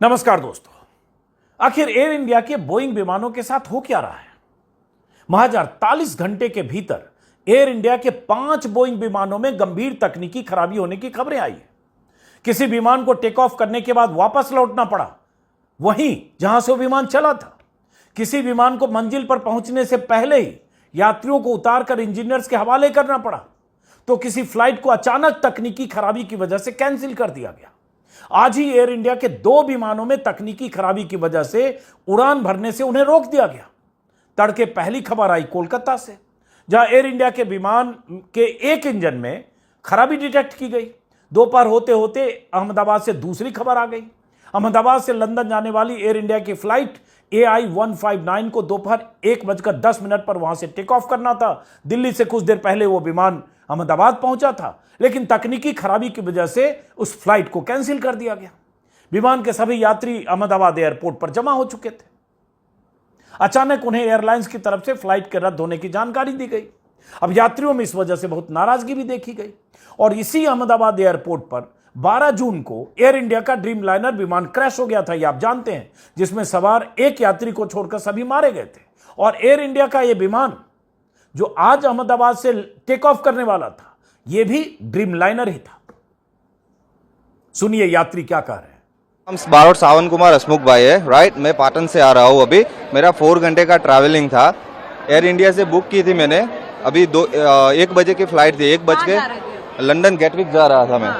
नमस्कार दोस्तों। आखिर एयर इंडिया के बोइंग विमानों के साथ हो क्या रहा है? महज 48 घंटे के भीतर एयर इंडिया के 5 बोइंग विमानों में गंभीर तकनीकी खराबी होने की खबरें आई है। किसी विमान को टेक ऑफ करने के बाद वापस लौटना पड़ा वहीं जहां से वो विमान चला था। किसी विमान को मंजिल पर पहुंचने से पहले ही यात्रियों को उतारकर इंजीनियर्स के हवाले करना पड़ा, तो किसी फ्लाइट को अचानक तकनीकी खराबी की वजह से कैंसिल कर दिया गया। आज ही एयर इंडिया के 2 विमानों में तकनीकी खराबी की वजह से उड़ान भरने से उन्हें रोक दिया गया। तड़के पहली खबर आई कोलकाता से, जहां एयर इंडिया के विमान के एक इंजन में खराबी डिटेक्ट की गई। दोपहर होते होते अहमदाबाद से दूसरी खबर आ गई। अहमदाबाद से लंदन जाने वाली एयर इंडिया की फ्लाइट AI 159 को दोपहर 1:10 पर वहां से टेक ऑफ करना था। दिल्ली से कुछ देर पहले वो विमान अहमदाबाद पहुंचा था, लेकिन तकनीकी खराबी की वजह से उस फ्लाइट को कैंसिल कर दिया गया। विमान के सभी यात्री अहमदाबाद एयरपोर्ट पर जमा हो चुके थे। अचानक उन्हें एयरलाइंस की तरफ से फ्लाइट के रद्द होने की जानकारी दी गई। अब यात्रियों में इस वजह से बहुत नाराजगी भी देखी गई और इसी अहमदाबाद एयरपोर्ट पर 12 जून को एयर इंडिया का ड्रीम लाइनर विमान क्रैश हो गया था, ये आप जानते हैं, जिसमें सवार एक यात्री को छोड़कर सभी मारे गए थे। और एयर इंडिया का यह विमान जो आज अहमदाबाद से टेक ऑफ करने वाला था, यह भी ड्रीम लाइनर ही था। सुनिए यात्री क्या कह रहे हैं। हम बारोट सावन कुमार हसमुख भाई है, राइट। मैं पाटन से आ रहा हूँ। अभी मेरा 4 घंटे का ट्रैवलिंग था। एयर इंडिया से बुक की थी मैंने। अभी 1 बजे की फ्लाइट थी। 1 बज के लंदन गेटविक जा रहा था मैं।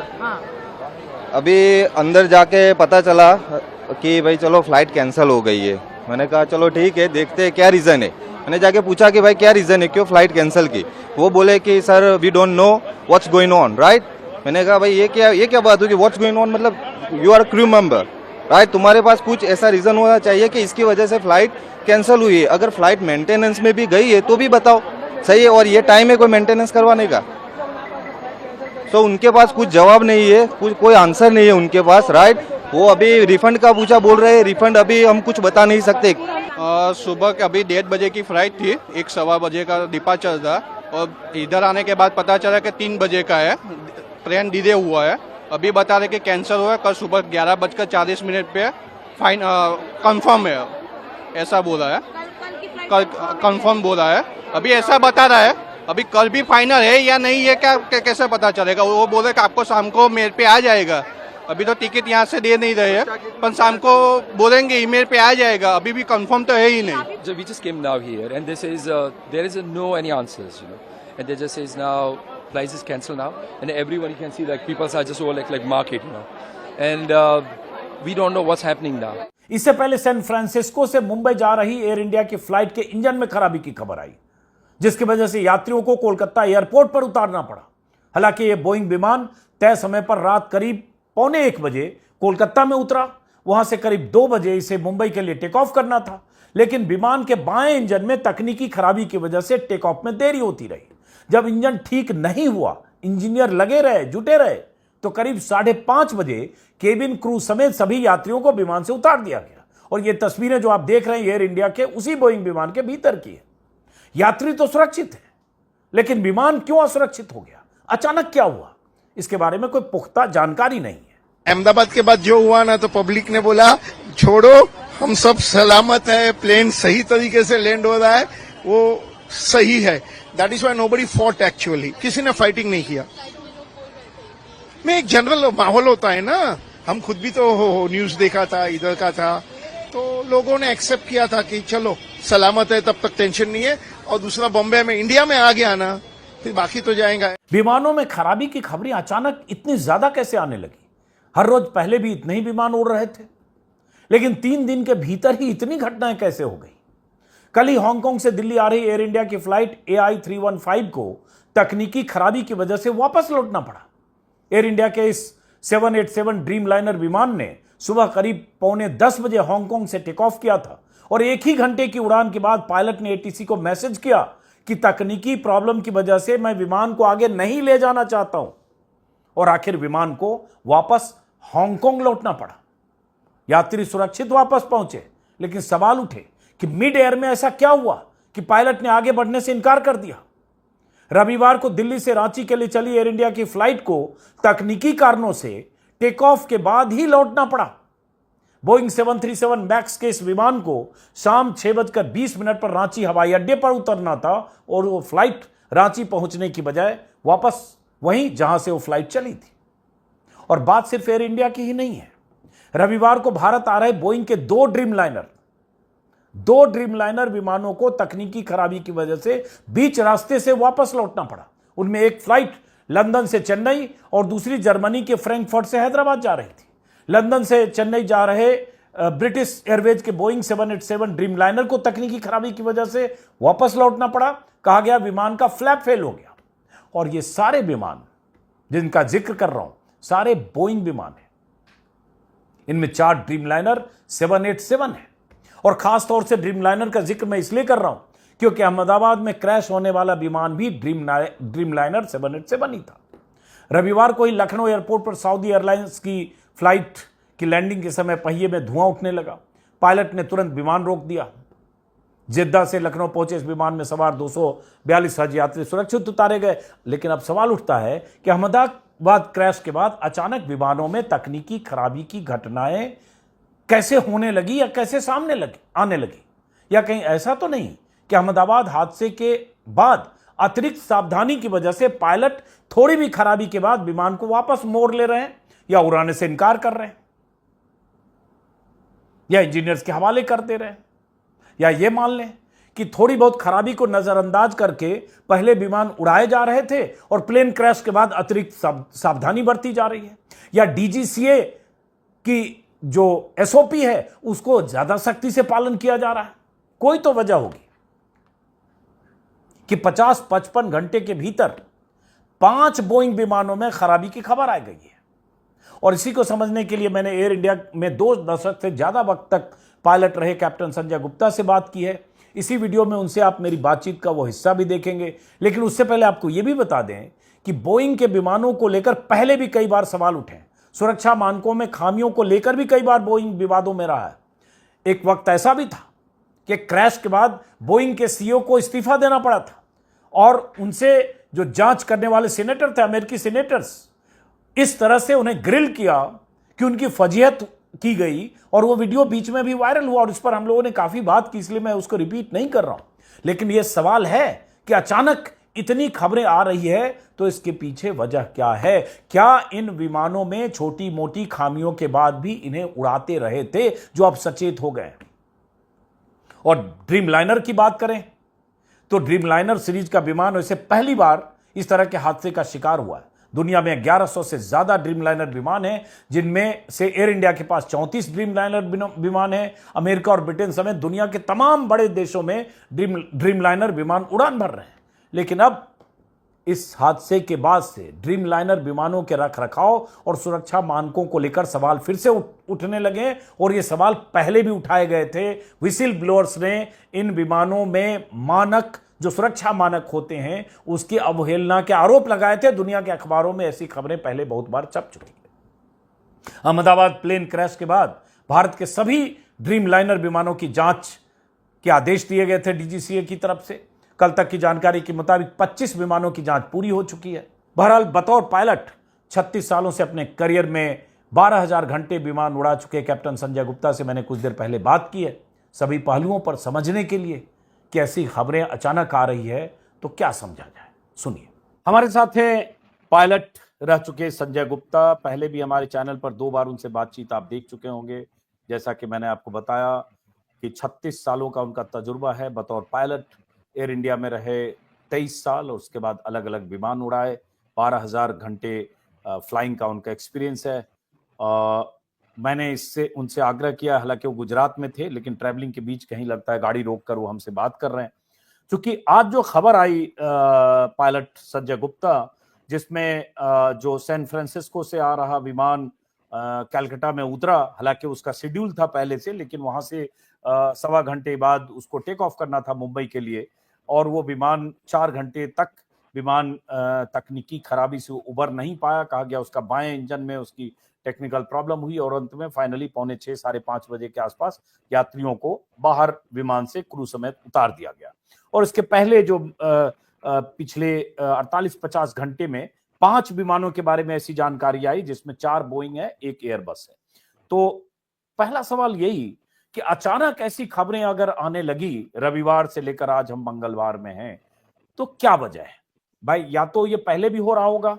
अभी अंदर जाके पता चला कि भाई चलो फ्लाइट कैंसिल हो गई है। मैंने कहा चलो ठीक है, देखते हैं क्या रीज़न है। मैंने जाके पूछा कि भाई क्या रीज़न है, क्यों फ्लाइट कैंसिल की। वो बोले कि sir we don't know what's going on, right. मैंने कहा भाई ये क्या बात होगी, व्हाट्स गोइंग ऑन मतलब you are crew member, right. तुम्हारे पास कुछ ऐसा रीज़न होना चाहिए कि इसकी वजह से फ्लाइट कैंसिल हुई है। अगर फ्लाइट मेंटेनेंस में भी गई है तो भी बताओ, सही है। और ये टाइम है कोई मेंटेनेंस करवाने का। तो उनके पास कुछ जवाब नहीं है, कोई आंसर नहीं है उनके पास, राइट। वो अभी रिफंड का पूछा, बोल रहे हैं रिफंड अभी हम कुछ बता नहीं सकते। सुबह के अभी 1:30 बजे की फ्लाइट थी, 1-1:15 बजे का डिपार्चर था और इधर आने के बाद पता चला कि 3 बजे का है, ट्रेन डिले हुआ है। अभी बता रहे कि कैंसिल हुआ है। कल सुबह 11:40 पे फाइन कंफर्म है, ऐसा बोला है। कल कंफर्म बोला है, अभी ऐसा बता रहा है। अभी कल भी फाइनल है या नहीं है क्या कैसे पता चलेगा। वो बोले कि आपको शाम को मेल पे आ जाएगा। अभी तो टिकट यहाँ से दे नहीं रहे हैं, पर शाम को बोलेंगे ईमेल पे आ जाएगा। अभी भी कंफर्म तो है ही नहीं। So we just came now here, and this is there is no any answers, you know, and they just says now flights is cancelled now, and everyone you can see like people are just all like market, you know, and we don't know what's happening now. इससे पहले San Francisco से मुंबई जा रही air India की flight के engine में खराबी की खबर आई, जिसकी वजह से यात्रियों को कोलकाता एयरपोर्ट पर उतारना पड़ा। हालांकि यह बोइंग विमान तय समय पर रात करीब 1:45 बजे कोलकाता में उतरा। वहां से करीब 2 बजे इसे मुंबई के लिए टेक ऑफ करना था, लेकिन विमान के बाएं इंजन में तकनीकी खराबी की वजह से टेक ऑफ में देरी होती रही। जब इंजन ठीक नहीं हुआ, इंजीनियर लगे रहे, जुटे रहे, तो करीब 5:30 बजे केबिन क्रू समेत सभी यात्रियों को विमान से उतार दिया गया। और ये तस्वीरें जो आप देख रहे हैं एयर इंडिया के उसी बोइंग विमान के भीतर की है। यात्री तो सुरक्षित है, लेकिन विमान क्यों असुरक्षित हो गया, अचानक क्या हुआ, इसके बारे में कोई पुख्ता जानकारी नहीं है। अहमदाबाद के बाद जो हुआ ना, तो पब्लिक ने बोला छोड़ो, हम सब सलामत है, प्लेन सही तरीके से लैंड हो रहा है, वो सही है। That is why nobody fought actually. किसी ने फाइटिंग नहीं किया। मैं एक जनरल माहौल होता है ना, हम खुद भी तो न्यूज देखा था, इधर का था, तो लोगों ने एक्सेप्ट किया था कि चलो सलामत है, तब तक टेंशन नहीं है। और दूसरा बॉम्बे में इंडिया में आ गया ना, फिर बाकी तो जाएगा। विमानों में खराबी की खबरें अचानक इतनी ज्यादा कैसे आने लगी? हर रोज पहले भी इतने ही विमान उड़ रहे थे, लेकिन 3 दिन के भीतर ही इतनी घटनाएं कैसे हो गई? कल ही हांगकांग से दिल्ली आ रही एयर इंडिया की फ्लाइट AI 315 को तकनीकी खराबी की वजह से वापस लौटना पड़ा। एयर इंडिया के इस 787 ड्रीम लाइनर विमान ने सुबह करीब 9:45 बजे हांगकांग से टेक ऑफ किया था और 1 ही घंटे की उड़ान के बाद पायलट ने ATC को मैसेज किया कि तकनीकी प्रॉब्लम की वजह से मैं विमान को आगे नहीं ले जाना चाहता हूं। और आखिर विमान को वापस हांगकांग लौटना पड़ा। यात्री सुरक्षित वापस पहुंचे, लेकिन सवाल उठे कि मिड एयर में ऐसा क्या हुआ कि पायलट ने आगे बढ़ने से इनकार कर दिया। रविवार को दिल्ली से रांची के लिए चली एयर इंडिया की फ्लाइट को तकनीकी कारणों से टेक ऑफ के बाद ही लौटना पड़ा। बोइंग 737 मैक्स के इस विमान को शाम 6:20 पर रांची हवाई अड्डे पर उतरना था और वो फ्लाइट रांची पहुंचने की बजाय वापस वहीं जहां से वो फ्लाइट चली थी। और बात सिर्फ एयर इंडिया की ही नहीं है। रविवार को भारत आ रहे बोइंग के दो ड्रीमलाइनर विमानों को तकनीकी खराबी की वजह से बीच रास्ते से वापस लौटना पड़ा। उनमें एक फ्लाइट लंदन से चेन्नई और दूसरी जर्मनी के फ्रैंकफर्ट से हैदराबाद जा रही थी। लंदन से चेन्नई जा रहे ब्रिटिश एयरवेज के बोइंग 787 ड्रीमलाइनर को तकनीकी खराबी की वजह से वापस लौटना पड़ा। कहा गया विमान का फ्लैप फेल हो गया। और ये सारे विमान जिनका जिक्र कर रहा हूं सारे बोइंग विमान हैं। इनमें 4 ड्रीमलाइनर 787 है। और खास तौर से ड्रीमलाइनर का जिक्र मैं इसलिए कर रहा हूं क्योंकि अहमदाबाद में क्रैश होने वाला विमान भी ड्रीमलाइनर 787 ही था। रविवार को ही लखनऊ एयरपोर्ट पर सऊदी एयरलाइंस की फ्लाइट की लैंडिंग के समय पहिए में धुआं उठने लगा। पायलट ने तुरंत विमान रोक दिया। जिद्दा से लखनऊ पहुंचे इस विमान में सवार 242 हज यात्री सुरक्षित उतारे गए। लेकिन अब सवाल उठता है कि अहमदाबाद क्रैश के बाद अचानक विमानों में तकनीकी खराबी की घटनाएं कैसे होने लगी या कैसे सामने आने लगी? या कहीं ऐसा तो नहीं कि अहमदाबाद हादसे के बाद अतिरिक्त सावधानी की वजह से पायलट थोड़ी भी खराबी के बाद विमान को वापस मोड़ ले रहे हैं या उड़ाने से इनकार कर रहे हैं या इंजीनियर्स के हवाले कर दे रहे हैं? या ये मान लें कि थोड़ी बहुत खराबी को नजरअंदाज करके पहले विमान उड़ाए जा रहे थे और प्लेन क्रैश के बाद अतिरिक्त सावधानी बरती जा रही है? या डीजीसीए की जो एसओपी है उसको ज्यादा सख्ती से पालन किया जा रहा है? कोई तो वजह होगी कि 50-55 घंटे के भीतर 5 बोइंग विमानों में खराबी की खबर आ गई है। और इसी को समझने के लिए मैंने एयर इंडिया में 2 दशक से ज्यादा वक्त तक पायलट रहे कैप्टन संजय गुप्ता से बात की है। इसी वीडियो में उनसे आप मेरी बातचीत का वो हिस्सा भी देखेंगे। लेकिन उससे पहले आपको यह भी बता दें कि बोइंग के विमानों को लेकर पहले भी कई बार सवाल उठे। सुरक्षा मानकों में खामियों को लेकर भी कई बार बोइंग विवादों में रहा है। एक वक्त ऐसा भी था कि क्रैश के बाद बोइंग के सीईओ को इस्तीफा देना पड़ा था और उनसे जो जांच करने वाले सीनेटर थे, अमेरिकी सीनेटर्स, इस तरह से उन्हें ग्रिल किया कि उनकी फजीहत की गई और वो वीडियो बीच में भी वायरल हुआ और इस पर हम लोगों ने काफी बात की, इसलिए मैं उसको रिपीट नहीं कर रहा हूं। लेकिन यह सवाल है कि अचानक इतनी खबरें आ रही है तो इसके पीछे वजह क्या है? क्या इन विमानों में छोटी मोटी खामियों के बाद भी इन्हें उड़ाते रहे थे जो अब सचेत हो गए? और ड्रीमलाइनर की बात करें तो ड्रीमलाइनर सीरीज का विमान वैसे पहली बार इस तरह के हादसे का शिकार हुआ है। दुनिया में 1100 से ज्यादा ड्रीमलाइनर विमान हैं, जिनमें से एयर इंडिया के पास 34 ड्रीमलाइनर विमान हैं। अमेरिका और ब्रिटेन समेत दुनिया के तमाम बड़े देशों में ड्रीमलाइनर विमान उड़ान भर रहे हैं। लेकिन अब इस हादसे के बाद से ड्रीमलाइनर विमानों के रखरखाव और सुरक्षा मानकों को लेकर सवाल फिर से उठने लगे और ये सवाल पहले भी उठाए गए थे। व्हिसिल ब्लोअर्स ने इन विमानों में मानक, जो सुरक्षा मानक होते हैं, उसकी अवहेलना के आरोप लगाए थे। दुनिया के अखबारों में ऐसी खबरें पहले बहुत बार छप चुकी हैं। अहमदाबाद प्लेन क्रैश के बाद भारत के सभी ड्रीमलाइनर विमानों की जांच के आदेश दिए गए थे डीजीसीए की तरफ से। कल तक की जानकारी के मुताबिक 25 विमानों की जांच पूरी हो चुकी है। बहरहाल बतौर पायलट 36 सालों से अपने करियर में 12,000 घंटे विमान उड़ा चुके कैप्टन संजय गुप्ता से मैंने कुछ देर पहले बात की है, सभी पहलुओं पर समझने के लिए कि ऐसी खबरें अचानक आ रही है तो क्या समझा जाए। सुनिए, हमारे साथ हैं पायलट रह चुके संजय गुप्ता। पहले भी हमारे चैनल पर 2 बार उनसे बातचीत आप देख चुके होंगे। जैसा कि मैंने आपको बताया कि 36 सालों का उनका तजुर्बा है बतौर पायलट। एयर इंडिया में रहे 23 साल और उसके बाद अलग अलग विमान उड़ाए। 12,000 घंटे फ्लाइंग का उनका एक्सपीरियंस है। मैंने इससे उनसे आग्रह किया, हालांकि वो गुजरात में थे, लेकिन ट्रैवलिंग के बीच कहीं लगता है गाड़ी रोककर वो हमसे बात कर रहे हैं। क्योंकि आज जो खबर आई पायलट संजय गुप्ता, जिसमें जो सैन फ्रांसिस्को से आ रहा विमान कलकत्ता में उतरा, हालांकि उसका शेड्यूल था पहले से, लेकिन वहां से 1.25 घंटे बाद उसको टेक ऑफ करना था मुंबई के लिए, और वो विमान 4 घंटे तक विमान तकनीकी खराबी से उबर नहीं पाया। कहा गया उसका बाएं इंजन में उसकी टेक्निकल प्रॉब्लम हुई और अंत में फाइनली 4:45 साढ़े 5 बजे के आसपास यात्रियों को बाहर विमान से क्रू समेत उतार दिया गया। और इसके पहले जो पिछले 48-50 घंटे में 5 विमानों के बारे में ऐसी जानकारी आई जिसमें 4 बोइंग है, 1 एयरबस है। तो पहला सवाल यही कि अचानक ऐसी खबरें अगर आने लगी रविवार से लेकर आज हम मंगलवार में हैं, तो क्या वजह है भाई? या तो ये पहले भी हो रहा होगा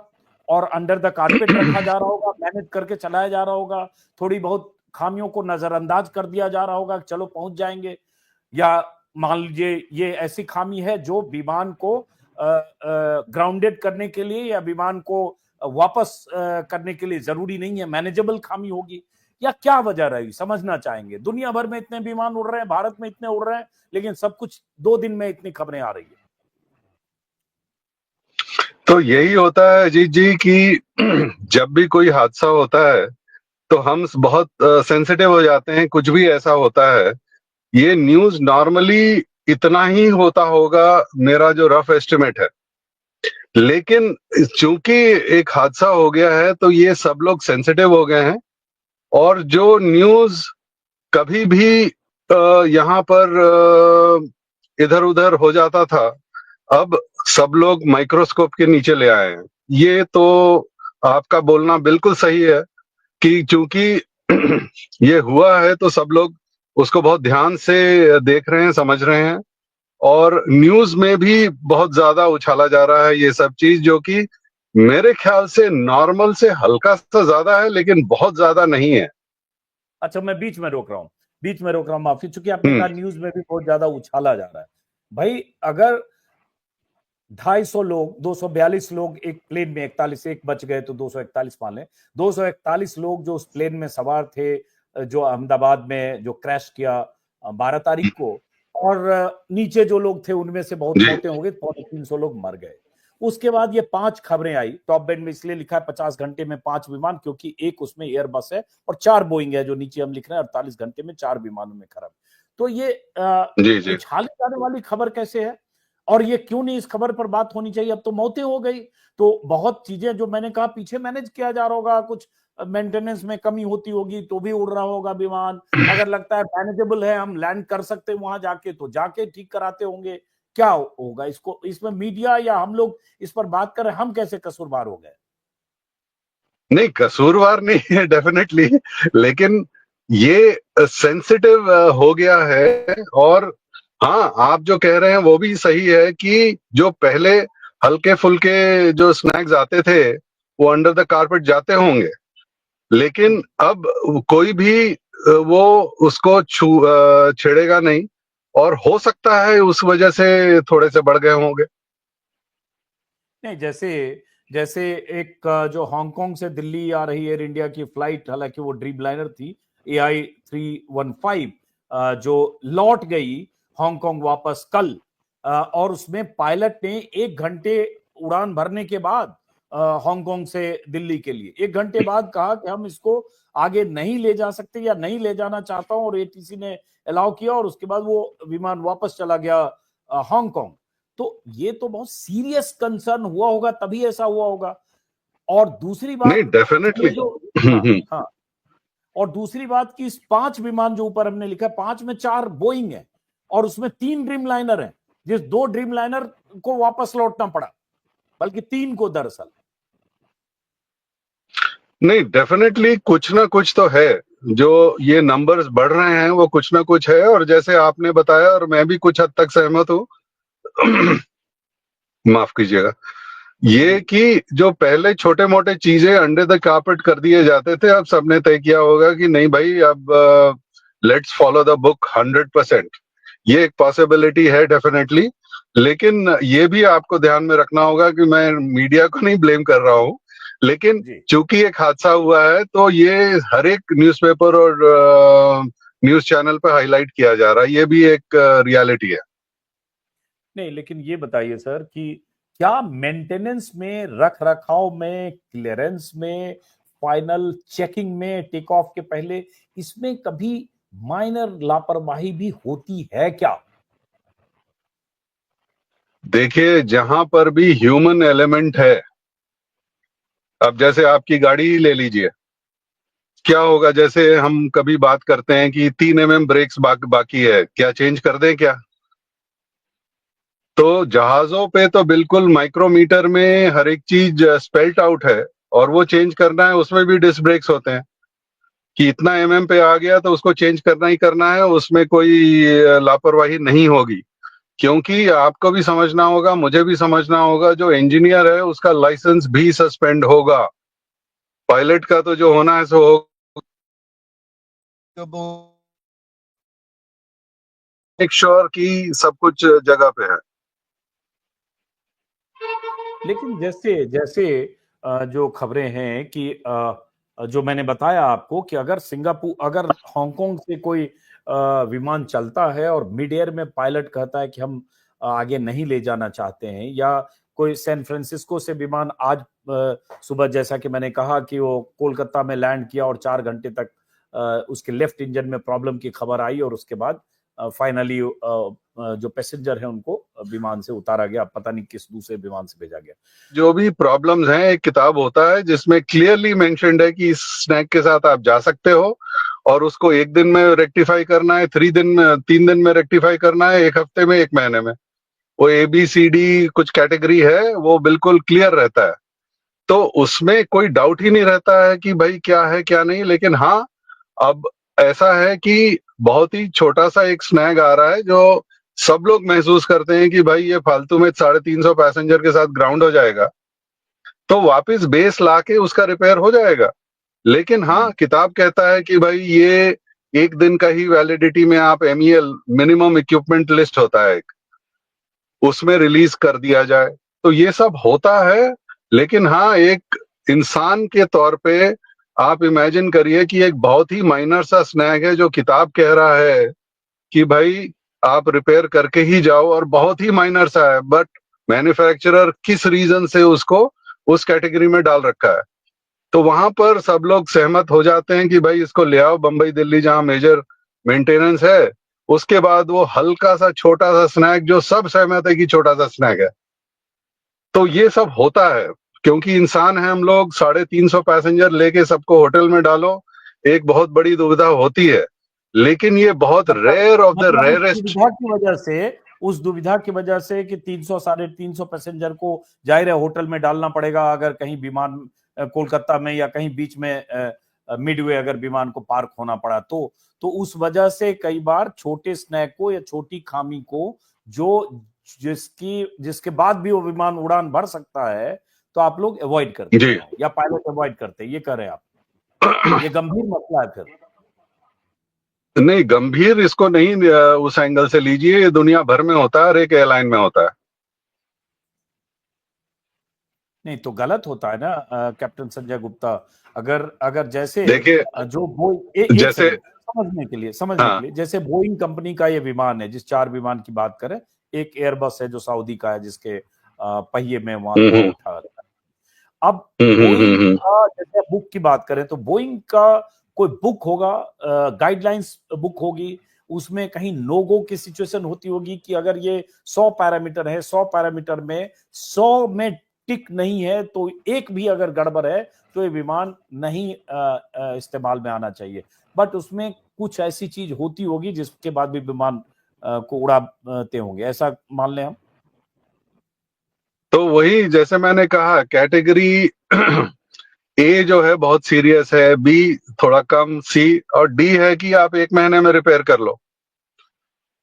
और अंडर द कारपेट रखा जा रहा होगा, मैनेज करके चलाया जा रहा होगा, थोड़ी बहुत खामियों को नजरअंदाज कर दिया जा रहा होगा, चलो पहुंच जाएंगे, या मान लीजिए ये ऐसी खामी है जो विमान को ग्राउंडेड करने के लिए या विमान को वापस करने के लिए जरूरी नहीं है, मैनेजेबल खामी होगी, या क्या वजह रही? समझना चाहेंगे। दुनिया भर में इतने विमान उड़ रहे हैं, भारत में इतने उड़ रहे हैं, लेकिन सब कुछ 2 दिन में इतनी खबरें आ रही है। तो यही होता है अजीत जी कि जब भी कोई हादसा होता है तो हम बहुत सेंसिटिव हो जाते हैं। कुछ भी ऐसा होता है, ये न्यूज नॉर्मली इतना ही होता होगा, मेरा जो रफ एस्टिमेट है। लेकिन चूंकि एक हादसा हो गया है तो ये सब लोग सेंसिटिव हो गए हैं, और जो न्यूज कभी भी यहाँ पर इधर उधर हो जाता था, अब सब लोग माइक्रोस्कोप के नीचे ले आए हैं। ये तो आपका बोलना बिल्कुल सही है कि चूंकि ये हुआ है तो सब लोग उसको बहुत ध्यान से देख रहे हैं, समझ रहे हैं, और न्यूज में भी बहुत ज्यादा उछाला जा रहा है ये सब चीज, जो कि मेरे ख्याल से नॉर्मल से हल्का सा ज्यादा है, लेकिन बहुत ज्यादा नहीं है। अच्छा, मैं बीच में रोक रहा हूं, माफी, चूंकि आपने कहा न्यूज में भी बहुत ज्यादा उछाला जा रहा है। भाई अगर 250 लोग, 242 लोग एक प्लेन में, 41 एक बच गए तो 241 मान लें, 241 लोग जो उस प्लेन में सवार थे, जो अहमदाबाद में जो क्रैश किया 12 तारीख को, और नीचे जो लोग थे उनमें से बहुत मौतें हो गई, 350 लोग मर गए। उसके बाद ये 5 खबरें आई, टॉप बेड में इसलिए लिखा है 50 घंटे में 5 विमान, क्योंकि एक उसमें एयरबस है और 4 बोइंग है, जो नीचे हम लिख रहे हैं 48 घंटे में 4 विमानों में खराब। तो ये उछाली जाने वाली खबर कैसे है, और ये क्यों नहीं इस खबर पर बात होनी चाहिए? अब तो मौतें हो गई, तो बहुत चीजें जो मैंने कहा पीछे मैनेज किया जा रहा होगा, कुछ मेंटेनेंस में कमी होती होगी तो भी उड़ रहा होगा विमान, अगर लगता है मैनेजेबल है, हम लैंड कर सकते हैं वहां जाके, तो जाके ठीक कराते होंगे। क्या होगा इसको, इसमें मीडिया या हम लोग इस पर बात कर रहे हैं, हम कैसे कसूरवार हो गए? नहीं, कसूरवार नहीं है डेफिनेटली, लेकिन ये सेंसिटिव हो गया है। और हाँ, आप जो कह रहे हैं वो भी सही है कि जो पहले हल्के फुल्के जो स्नैक्स आते थे वो अंडर द कारपेट जाते होंगे, लेकिन अब कोई भी वो उसको छेड़ेगा नहीं, और हो सकता है उस वजह से थोड़े से बढ़ गए होंगे। नहीं, जैसे जैसे एक जो हांगकांग से दिल्ली आ रही एयर इंडिया की फ्लाइट, हालांकि वो ड्रीम लाइनर थी AI 315, जो लौट गई हांगकांग वापस कल, और उसमें पायलट ने 1 घंटे उड़ान भरने के बाद हांगकांग से दिल्ली के लिए 1 घंटे बाद कहा कि हम इसको आगे नहीं ले जा सकते या नहीं ले जाना चाहता हूं, और ATC ने अलाउ किया, और उसके बाद वो विमान वापस चला गया हांगकांग। तो ये तो बहुत सीरियस कंसर्न हुआ होगा, तभी ऐसा हुआ होगा। और दूसरी बात, नहीं डेफिनेटली, हाँ, और दूसरी बात कि इस 5 विमान जो ऊपर हमने लिखा है, 5 में 4 बोइंग है और उसमें 3 ड्रीम लाइनर है, जिस 2 ड्रीम लाइनर को वापस लौटना पड़ा, बल्कि 3 को दरअसल। नहीं डेफिनेटली कुछ ना कुछ तो है, जो ये नंबर्स बढ़ रहे हैं वो कुछ ना कुछ है। और जैसे आपने बताया, और मैं भी कुछ हद तक सहमत हूँ माफ कीजिएगा, ये कि जो पहले छोटे मोटे चीजें अंडर द कारपेट कर दिए जाते थे, अब सबने तय किया होगा कि नहीं भाई, अब लेट्स फॉलो द बुक 100%। ये एक पॉसिबिलिटी है डेफिनेटली, लेकिन ये भी आपको ध्यान में रखना होगा कि मैं मीडिया को नहीं ब्लेम कर रहा हूँ, लेकिन चूंकि एक हादसा हुआ है तो ये हर एक न्यूज़पेपर और न्यूज चैनल पर हाईलाइट किया जा रहा है, ये भी एक रियलिटी है। नहीं, लेकिन ये बताइए सर कि क्या मेंटेनेंस में, रख रखाव में, क्लियरेंस में, फाइनल चेकिंग में, टेक ऑफ के पहले, इसमें कभी माइनर लापरवाही भी होती है क्या? देखिए, जहां पर भी ह्यूमन एलिमेंट है, अब जैसे आपकी गाड़ी ही ले लीजिए, क्या होगा, जैसे हम कभी बात करते हैं कि 3 mm ब्रेक्स बाकी है, क्या चेंज कर दें क्या? तो जहाजों पे तो बिल्कुल माइक्रोमीटर में हर एक चीज स्पेल्ट आउट है, और वो चेंज करना है, उसमें भी डिस्क ब्रेक्स होते हैं। कि इतना पे आ गया तो उसको चेंज करना ही करना है, उसमें कोई लापरवाही नहीं होगी। क्योंकि आपको भी समझना होगा, मुझे भी समझना होगा, जो इंजीनियर है उसका लाइसेंस भी सस्पेंड होगा। पायलट का तो जो होना है सो मेक श्योर कि सब कुछ जगह पे है। लेकिन जैसे जैसे जो खबरें हैं कि जो मैंने बताया आपको कि अगर हांगकांग से कोई विमान चलता है और मिड एयर में पायलट कहता है कि हम आगे नहीं ले जाना चाहते हैं, या कोई सैन फ्रांसिस्को से विमान आज सुबह, जैसा कि मैंने कहा कि वो कोलकाता में लैंड किया और 4 घंटे तक उसके लेफ्ट इंजन में प्रॉब्लम की खबर आई और उसके बाद फाइनली जो पैसेंजर है उनको विमान से उतारा गया, पता नहीं किस दूसरे विमान से भेजा गया। जो भी प्रॉब्लम्स हैं, एक किताब होता है जिसमें क्लियरली मेंशन्ड है कि इस स्नैक के साथ आप जा सकते हो और उसको 1 दिन में रेक्टिफाई करना है, 3 दिन में रेक्टिफाई करना है, 1 हफ्ते में, 1 महीने में। वो ABCD कुछ कैटेगरी है, वो बिल्कुल क्लियर रहता है। तो उसमें कोई डाउट ही नहीं रहता है कि भाई क्या है क्या नहीं। लेकिन हाँ, अब ऐसा है कि बहुत ही छोटा सा एक स्नैग आ रहा है जो सब लोग महसूस करते हैं कि भाई ये फालतू में 350 पैसेंजर के साथ ग्राउंड हो जाएगा, तो वापस बेस लाके उसका रिपेयर हो जाएगा। लेकिन हाँ, किताब कहता है कि भाई ये 1 दिन का ही वैलिडिटी में आप MEL, मिनिमम इक्विपमेंट लिस्ट होता है एक, उसमें रिलीज कर दिया जाए। तो ये सब होता है। लेकिन हाँ, एक इंसान के तौर पे आप इमेजिन करिए कि एक बहुत ही माइनर सा स्नैग है जो किताब कह रहा है कि भाई आप रिपेयर करके ही जाओ, और बहुत ही माइनर सा है, बट मैन्युफैक्चरर किस रीजन से उसको उस कैटेगरी में डाल रखा है। तो वहां पर सब लोग सहमत हो जाते हैं कि भाई इसको ले आओ बंबई दिल्ली जहां मेजर मेंटेनेंस है। उसके बाद वो हल्का सा छोटा सा स्नैग जो सब सहमत है कि छोटा सा स्नैग है। तो ये सब होता है क्योंकि इंसान है हम लोग। 350 पैसेंजर लेके सबको होटल में डालो, एक बहुत बड़ी दुविधा होती है। लेकिन ये बहुत रेयर ऑफ द रेयरेस्ट। उस दुविधा की वजह से कि 300 350 पैसेंजर को जाहिर है होटल में डालना पड़ेगा, अगर कहीं विमान कोलकाता में या कहीं बीच में मिडवे अगर विमान को पार्क होना पड़ा तो उस वजह से कई बार छोटे स्नैक को या छोटी खामी को जो जिसके बाद भी वो विमान उड़ान भर सकता है, तो आप लोग अवॉइड करते हैं या पायलट अवॉइड करते हैं, ये कह रहे हैं आप। ये गंभीर मसला है फिर। नहीं, गंभीर इसको नहीं उस एंगल से लीजिए, ये दुनिया भर में होता है, हर एक एयरलाइन में होता है। नहीं तो गलत होता है ना कैप्टन संजय गुप्ता। अगर जैसे देखिए, जो एक जैसे समझने के लिए जैसे बोइंग कंपनी का ये विमान है, जिस 4 विमान की बात करें, एक एयरबस है जो सऊदी का है जिसके पहिए में वहां उठा। अब बोइंग का जैसे बुक की बात करें तो बोइंग का कोई बुक होगा, गाइडलाइंस बुक होगी, उसमें कहीं नो गो की सिचुएशन होती होगी कि अगर ये 100 पैरामीटर है, 100 पैरामीटर में 100 में टिक नहीं है तो एक भी अगर गड़बड़ है तो ये विमान नहीं इस्तेमाल में आना चाहिए। बट उसमें कुछ ऐसी चीज होती होगी जिसके बाद भी विमान को उड़ाते होंगे, ऐसा मान लें हम। तो वही जैसे मैंने कहा, कैटेगरी ए जो है बहुत सीरियस है, बी थोड़ा कम, सी और डी है कि आप 1 महीने में रिपेयर कर लो।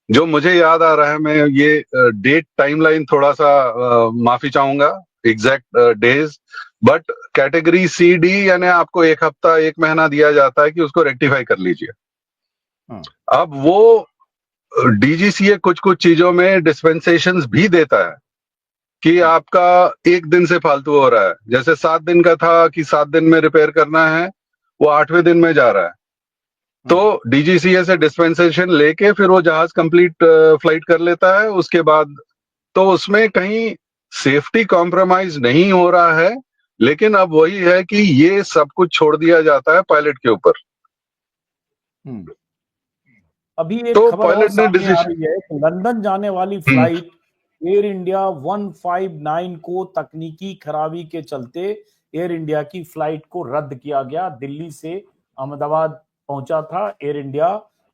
जो मुझे याद आ रहा है, मैं ये डेट टाइमलाइन थोड़ा सा माफी चाहूंगा, exact days, but category C D यानी आपको 1 हफ्ता 1 महीना दिया जाता है कि उसको रेक्टिफाई कर लीजिए। अब वो DGCA कुछ कुछ चीजों में डिस्पेंसेशंस भी देता है कि आपका 1 दिन से फालतू हो रहा है। जैसे 7 दिन का था कि 7 दिन में रिपेयर करना है, वो 8वें दिन में जा रहा है। तो DGCA से डिस्पेंसेशन लेके फिर वो जहाज कंप्लीट फ्लाइट कर लेता है। उसके बाद तो उसमें कहीं सेफ्टी कॉम्प्रोमाइज नहीं हो रहा है। लेकिन अब वही है कि ये सब कुछ छोड़ दिया जाता है पायलट के ऊपर। अभी एक तो खबर और पायलट ने सामने आ रही है कि लंदन जाने वाली फ्लाइट एयर इंडिया 159 को तकनीकी खराबी के चलते एयर इंडिया की फ्लाइट को रद्द किया गया। दिल्ली से अहमदाबाद पहुंचा था एयर इंडिया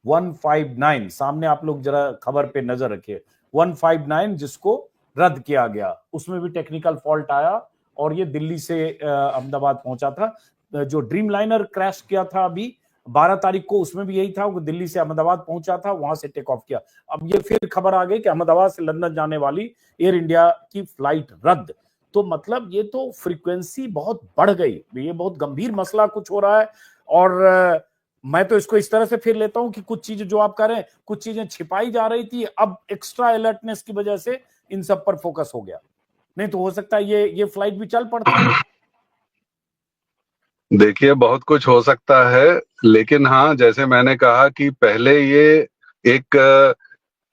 159, सामने आप लोग जरा खबर पे नजर रखिए, 159 जिसको रद्द किया गया, उसमें भी टेक्निकल फॉल्ट आया और ये दिल्ली से अहमदाबाद पहुंचा था। जो ड्रीम लाइनर क्रैश किया था अभी 12 तारीख को उसमें भी यही था, वो दिल्ली से अहमदाबाद पहुंचा था, वहां से टेक ऑफ किया। अब ये फिर खबर आ गई कि अहमदाबाद से लंदन जाने वाली एयर इंडिया की फ्लाइट रद्द। तो मतलब ये तो फ्रीक्वेंसी बहुत बढ़ गई, ये बहुत गंभीर मसला कुछ हो रहा है। और मैं तो इसको इस तरह से फिर लेता हूं कि कुछ चीजें जो आप कह रहे हैं, कुछ चीजें छिपाई जा रही थी, अब एक्स्ट्रा अलर्टनेस की वजह से इन सब पर फोकस हो गया। नहीं तो हो सकता है ये फ्लाइट भी चल पड़ती। देखिए, बहुत कुछ हो सकता है, लेकिन हाँ, जैसे मैंने कहा कि पहले ये एक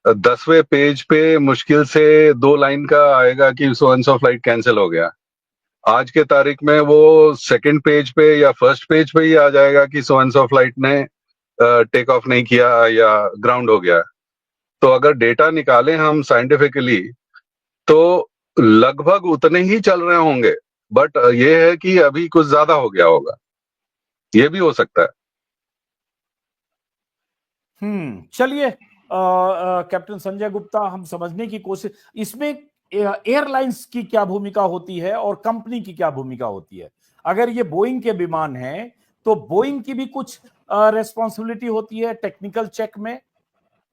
10वें पेज पे मुश्किल से 2 लाइन का आएगा कि so and so flight cancel हो गया। आज के तारीख में वो सेकंड पेज पे या फर्स्ट पेज पे ही आ जाएगा कि सो एंड सो फ्लाइट ने टेक ऑफ नहीं किया या ग्राउंड हो गया। तो अगर डेटा निकालें हम साइंटिफिकली, तो लगभग उतने ही चल रहे होंगे, बट ये है कि अभी कुछ ज्यादा हो गया होगा, ये भी हो सकता है। चलिए, कैप्टन संजय गुप्ता, हम समझने की कोशिश, इसमें एयरलाइंस की क्या भूमिका होती है और कंपनी की क्या भूमिका होती है? अगर ये बोइंग के विमान हैं तो बोइंग की भी कुछ रेस्पॉन्सिबिलिटी होती है टेक्निकल चेक में,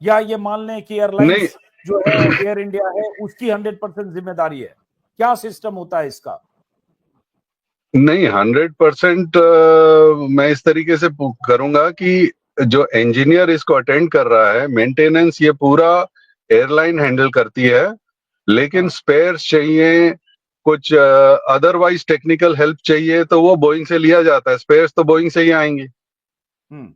या ये मान लें कि नहीं एयरलाइंस जो है एयर इंडिया है उसकी 100% जिम्मेदारी है? क्या सिस्टम होता है इसका? नहीं, 100% मैं इस तरीके से करूंगा कि जो इंजीनियर इसको अटेंड कर रहा है, मेंटेनेंस ये पूरा एयरलाइन हैंडल करती है, लेकिन स्पेयर्स चाहिए, कुछ अदरवाइज टेक्निकल हेल्प चाहिए तो वो बोइंग से लिया जाता है। स्पेयर्स तो बोइंग से ही आएंगे। हम्म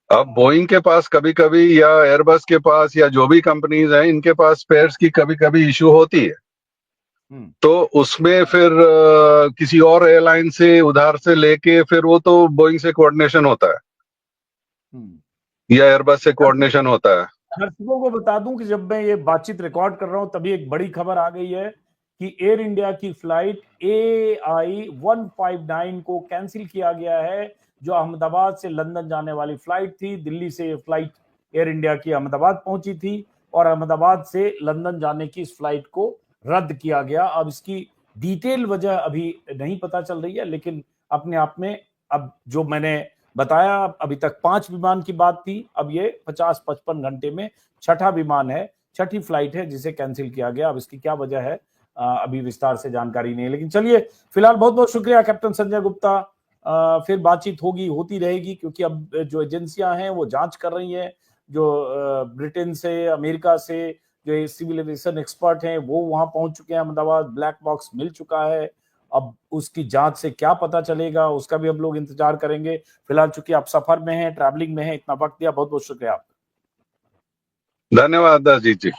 अब बोइंग के पास कभी कभी, या एयरबस के पास, या जो भी कंपनीज हैं, इनके पास स्पेयर्स की कभी कभी इशू होती है। तो उसमें फिर किसी और एयरलाइन से उधार से लेके फिर वो तो बोइंग से कोऑर्डिनेशन होता है या एयरबस से कोऑर्डिनेशन होता है। दर्शकों को बता दूं कि जब मैं ये बातचीत रिकॉर्ड कर रहा हूं तभी एक बड़ी खबर आ गई है कि एयर इंडिया की फ्लाइट AI-159 को कैंसिल किया गया है, जो अहमदाबाद से लंदन जाने वाली फ्लाइट थी। दिल्ली से ये फ्लाइट एयर इंडिया की अहमदाबाद पहुंची थी और अहमदाबाद से लंदन जाने की इस फ्लाइट को रद्द किया गया। अब इसकी डिटेल वजह अभी नहीं पता चल रही है, लेकिन अपने आप में अब जो मैंने बताया, अभी तक 5 विमान की बात थी, अब ये 50-55 घंटे में छठा विमान है, छठी फ्लाइट है जिसे कैंसिल किया गया। अब इसकी क्या वजह है अभी विस्तार से जानकारी नहीं है, लेकिन चलिए, फिलहाल बहुत बहुत शुक्रिया कैप्टन संजय गुप्ता। फिर बातचीत होती रहेगी, क्योंकि अब जो एजेंसियां हैं वो जांच कर रही हैं, जो ब्रिटेन से, अमेरिका से जो सिविल एविएशन एक्सपर्ट हैं वो वहां पहुंच चुके हैं अहमदाबाद, ब्लैक बॉक्स मिल चुका है। अब उसकी जांच से क्या पता चलेगा उसका भी हम लोग इंतजार करेंगे। फिलहाल चूंकि आप सफर में हैं, ट्रैवलिंग में हैं, इतना वक्त दिया, बहुत बहुत शुक्रिया आपका। धन्यवाद अजीत जी।